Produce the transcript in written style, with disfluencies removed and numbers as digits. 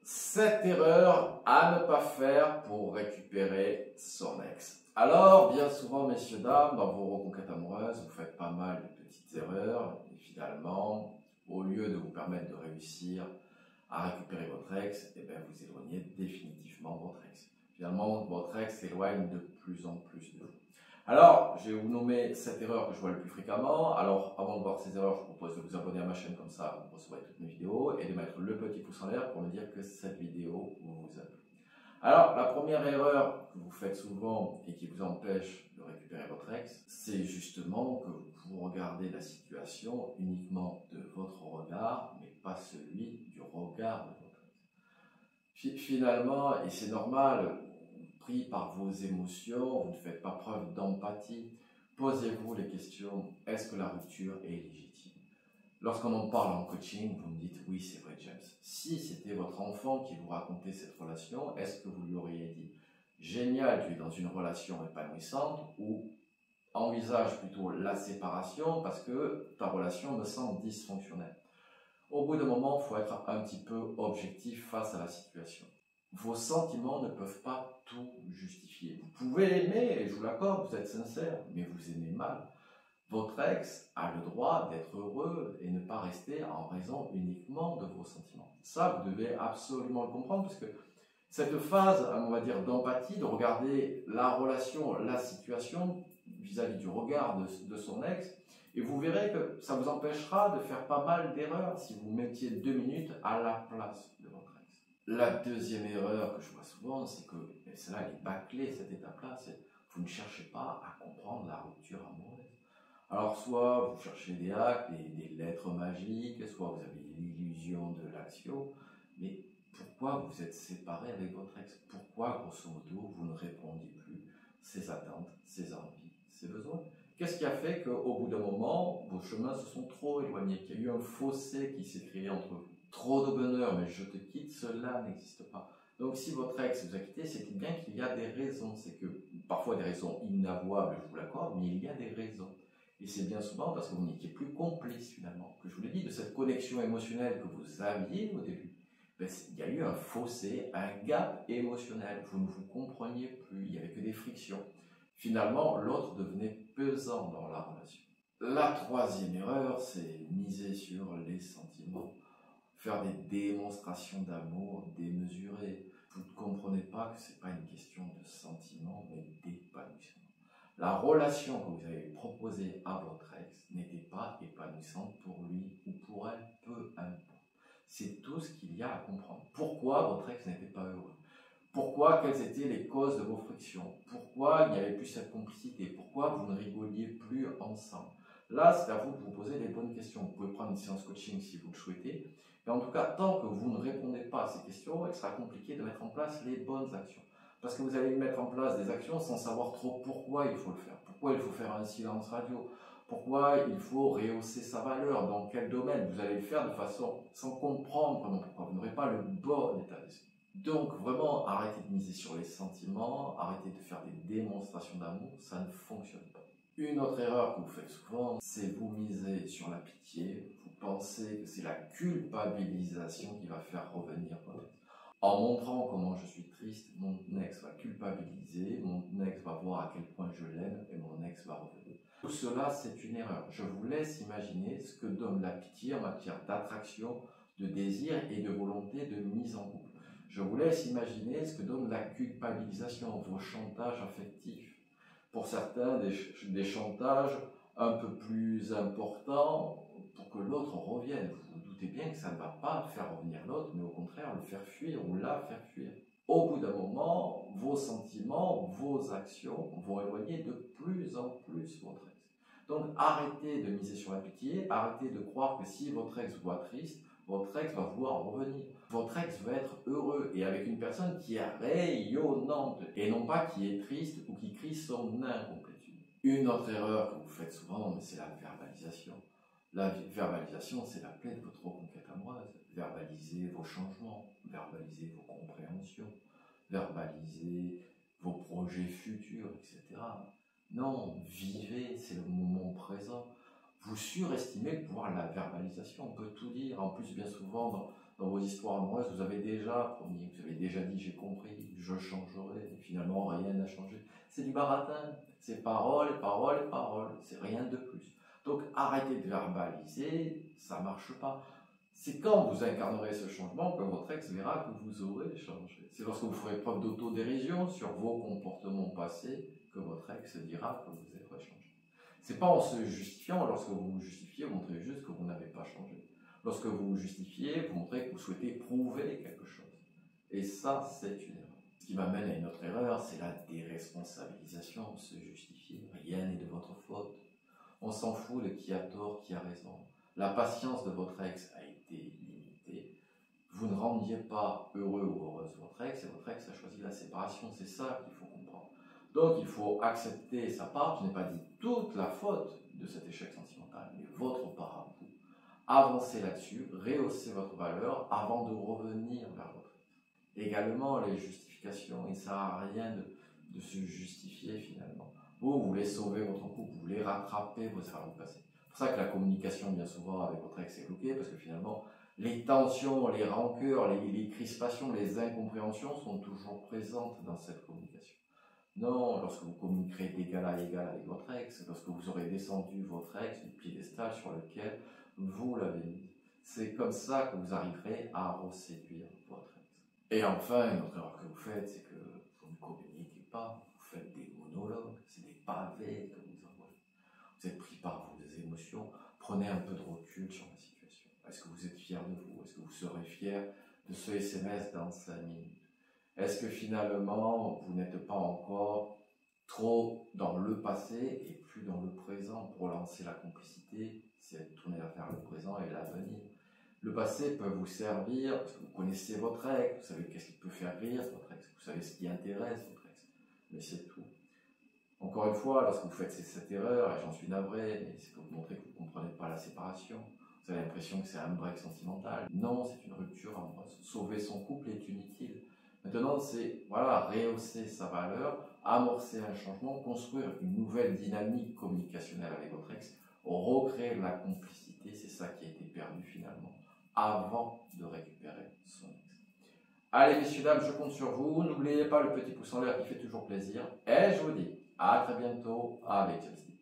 7 erreurs à ne pas faire pour récupérer son ex. Alors, bien souvent, messieurs, dames, dans vos reconquêtes amoureuses, vous faites pas mal de petites erreurs et finalement, au lieu de vous permettre de réussir à récupérer votre ex, eh bien, vous éloignez définitivement votre ex. Finalement, votre ex s'éloigne de plus en plus de vous. Alors, je vais vous nommer 7 erreurs que je vois le plus fréquemment. Alors, avant de voir ces erreurs, je vous propose de vous abonner à ma chaîne, comme ça vous recevrez toutes mes vidéos, et de mettre le petit pouce en l'air pour me dire que cette vidéo vous a plu. Alors, la première erreur que vous faites souvent et qui vous empêche de récupérer votre ex, c'est justement que vous regardez la situation uniquement de votre regard, mais pas celui du regard de votre ex. Finalement, et c'est normal, pris par vos émotions, vous ne faites pas preuve d'empathie. Posez-vous les questions, est-ce que la rupture est légitime? Lorsqu'on en parle en coaching, vous me dites oui, c'est vrai, James. Si c'était votre enfant qui vous racontait cette relation, est-ce que vous lui auriez dit génial, tu es dans une relation épanouissante, ou envisage plutôt la séparation parce que ta relation me semble dysfonctionnelle? Au bout d'un moment, il faut être un petit peu objectif face à la situation. Vos sentiments ne peuvent pas tout justifier. Vous pouvez l'aimer, et je vous l'accorde, vous êtes sincère, mais vous aimez mal. Votre ex a le droit d'être heureux et ne pas rester en raison uniquement de vos sentiments. Ça, vous devez absolument le comprendre, parce que cette phase, on va dire, d'empathie, de regarder la relation, la situation vis-à-vis du regard de son ex, et vous verrez que ça vous empêchera de faire pas mal d'erreurs si vous mettiez 2 minutes à la place de votre ex. La deuxième erreur que je vois souvent, c'est que, et celle-là elle est bâclée, cette étape-là, c'est vous ne cherchez pas à comprendre la rupture amoureuse. Alors soit vous cherchez des actes, des lettres magiques, soit vous avez l'illusion de l'action, mais pourquoi vous êtes séparé avec votre ex? Pourquoi, grosso modo, vous ne répondiez plus ses attentes, ses envies, ses besoins? Qu'est-ce qui a fait qu'au bout d'un moment, vos chemins se sont trop éloignés, qu'il y a eu un fossé qui s'est créé entre vous? Trop de bonheur, mais je te quitte, cela n'existe pas. Donc si votre ex vous a quitté, c'est bien qu'il y a des raisons. C'est que parfois des raisons inavouables, je vous l'accorde, mais il y a des raisons. Et c'est bien souvent parce que vous n'étiez plus complice finalement. Que je vous l'ai dit, de cette connexion émotionnelle que vous aviez au début, ben, il y a eu un fossé, un gap émotionnel. Vous ne vous compreniez plus, il n'y avait que des frictions. Finalement, l'autre devenait pesant dans la relation. La troisième erreur, c'est miser sur les sentiments. Faire des démonstrations d'amour démesurées. Vous ne comprenez pas que ce n'est pas une question de sentiment, mais d'épanouissement. La relation que vous avez proposée à votre ex n'était pas épanouissante pour lui ou pour elle, peu importe. C'est tout ce qu'il y a à comprendre. Pourquoi votre ex n'était pas heureux? Pourquoi? Quelles étaient les causes de vos frictions? Pourquoi il n'y avait plus cette complicité? Pourquoi vous ne rigoliez plus ensemble? Là, c'est à vous de vous poser les bonnes questions. Vous pouvez prendre une séance coaching si vous le souhaitez. Mais en tout cas, tant que vous ne répondez pas à ces questions, il sera compliqué de mettre en place les bonnes actions. Parce que vous allez mettre en place des actions sans savoir trop pourquoi il faut le faire. Pourquoi il faut faire un silence radio? Pourquoi il faut rehausser sa valeur? Dans quel domaine? Vous allez le faire de façon sans comprendre vraiment pourquoi. Vous n'aurez pas le bon état d'esprit. Donc vraiment, arrêtez de miser sur les sentiments, arrêtez de faire des démonstrations d'amour, ça ne fonctionne pas. Une autre erreur que vous faites souvent, c'est vous miser sur la pitié. Vous pensez que c'est la culpabilisation qui va faire revenir votre ex. En montrant comment je suis triste, mon ex va culpabiliser, mon ex va voir à quel point je l'aime et mon ex va revenir. Tout cela, c'est une erreur. Je vous laisse imaginer ce que donne la pitié en matière d'attraction, de désir et de volonté de mise en couple. Je vous laisse imaginer ce que donne la culpabilisation, vos chantages affectifs. Pour certains, des chantages un peu plus importants pour que l'autre revienne. Vous vous doutez bien que ça ne va pas faire revenir l'autre, mais au contraire le faire fuir ou la faire fuir. Au bout d'un moment, vos sentiments, vos actions vont éloigner de plus en plus votre ex. Donc arrêtez de miser sur la pitié, arrêtez de croire que si votre ex vous voit triste, votre ex va vouloir revenir. Votre ex va être heureux et avec une personne qui est rayonnante et non pas qui est triste ou qui crie son incomplétude. Une autre erreur que vous faites souvent, c'est la verbalisation. La verbalisation, c'est la clé de votre reconquête amoureuse. Verbalisez vos changements, verbalisez vos compréhensions, verbalisez vos projets futurs, etc. Non, vivez, c'est le moment présent. Vous surestimez le pouvoir de la verbalisation, on peut tout dire. En plus, bien souvent, dans vos histoires amoureuses, vous avez déjà promis, vous avez déjà dit j'ai compris, je changerai, et finalement rien n'a changé. C'est du baratin, c'est parole, parole, parole, c'est rien de plus. Donc arrêtez de verbaliser, ça ne marche pas. C'est quand vous incarnerez ce changement que votre ex verra que vous aurez changé. C'est lorsque vous ferez preuve d'autodérision sur vos comportements passés que votre ex dira que vous aurez changé. C'est pas en se justifiant, lorsque vous vous justifiez, vous montrez juste que vous n'avez pas changé. Lorsque vous vous justifiez, vous montrez que vous souhaitez prouver quelque chose. Et ça, c'est une erreur. Ce qui m'amène à une autre erreur, c'est la déresponsabilisation, se justifier. Rien n'est de votre faute. On s'en fout de qui a tort, qui a raison. La patience de votre ex a été limitée. Vous ne rendiez pas heureux ou heureuse votre ex, et votre ex a choisi la séparation. C'est ça qu'il faut comprendre. Donc il faut accepter sa part. Je n'ai pas dit toute la faute de cet échec sentimental, mais votre part à vous. Avancez là-dessus, rehaussez votre valeur avant de revenir vers votre ex. Également, les justifications, il ne sert à rien de se justifier finalement. Vous voulez sauver votre couple, vous voulez rattraper vos erreurs du passé. C'est pour ça que la communication, bien souvent, avec votre ex est bloquée, parce que finalement, les tensions, les rancœurs, les crispations, les incompréhensions sont toujours présentes dans cette communication. Non, lorsque vous communiquerez d'égal à égal avec votre ex, lorsque vous aurez descendu votre ex du piédestal sur lequel vous l'avez mis, c'est comme ça que vous arriverez à reséduire votre ex. Et enfin, une autre erreur que vous faites, c'est que vous ne communiquez pas, vous faites des monologues, c'est des pavés que vous envoyez. Vous êtes pris par vos émotions, prenez un peu de recul sur la situation. Est-ce que vous êtes fier de vous? Est-ce que vous serez fier de ce SMS dans 5 minutes? Est-ce que finalement, vous n'êtes pas encore trop dans le passé et plus dans le présent? Pour lancer la complicité, c'est tourner vers le présent et l'avenir. Le passé peut vous servir parce que vous connaissez votre ex, vous savez qu'est-ce qui peut faire rire votre ex, vous savez ce qui intéresse votre ex, mais c'est tout. Encore une fois, lorsque vous faites cette erreur, et j'en suis navré, mais c'est pour vous montrer que vous ne comprenez pas la séparation. Vous avez l'impression que c'est un break sentimental. Non, c'est une rupture amoureuse. Sauver son couple est inutile. Maintenant, c'est rehausser sa valeur, amorcer un changement, construire une nouvelle dynamique communicationnelle avec votre ex, recréer la complicité, c'est ça qui a été perdu finalement, avant de récupérer son ex. Allez, messieurs, dames, je compte sur vous. N'oubliez pas le petit pouce en l'air qui fait toujours plaisir. Et je vous dis à très bientôt avec Chelsea.